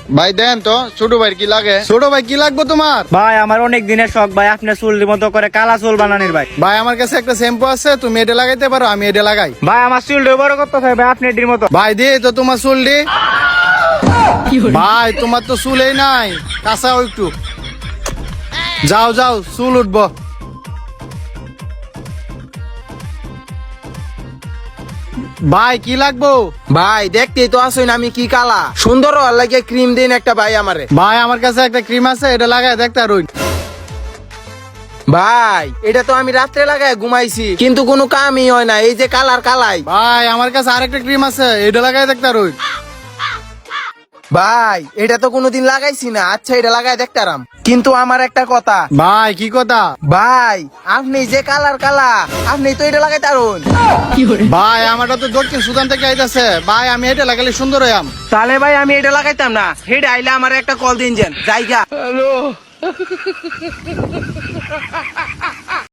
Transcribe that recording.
ভাই দেন তো ছোট ভাই কি লাগে? ছোট ভাই কি লাগবে তোমার? ভাই আমার অনেক দিনের শখ ভাই, আপনার চুল মতো করে কালা চুল বানানির ভাই। ভাই আমার কাছে একটা শ্যাম্পু আছে, তুমি এটা লাগাইতে পারো, আমি এটা লাগাই। ভাই আমার চুল বড় করতে চাই ভাই, আপনি এটির মতো। ভাই দিয়ে তো তোমার চুল দি। ভাই তোমার তো চুলেই নাই, কাঁচাও একটু। যাও যাও, চুল উঠবো। ভাই কি লাগবো? ভাই দেখতেই তো আসুন আমি কি কালা সুন্দর হওয়ার লাগে ক্রিম দিন একটা ভাই আমারে। ভাই আমার কাছে একটা ক্রিম আছে, এটা লাগাই দেখতে রইন। ভাই এটা তো আমি রাত্রে লাগায় ঘুমাইছি কিন্তু কোনো কামই হয় না, এই যে কালার কালাই। ভাই আমার কাছে আরেকটা ক্রিম আছে, এটা লাগাই দেখতে রইন। ভাই এটা তো কোনোদিন লাগাইছি না, আচ্ছা এটা লাগায় দেখতারাম। কিন্তু আমার একটা কথা ভাই কি কথা? ভাই, আপনি যে কালার কালা আপনি তো এটা লাগাই তারুন। ভাই আমারটা তো দক্ষিণ সুদান থেকে আইতাছে, ভাই আমি এটা লাগালে সুন্দর হইয়াম। তাহলে ভাই আমি এটা লাগাইতাম না, হেড আইলে আমার একটা কল দিন যান জায়গা।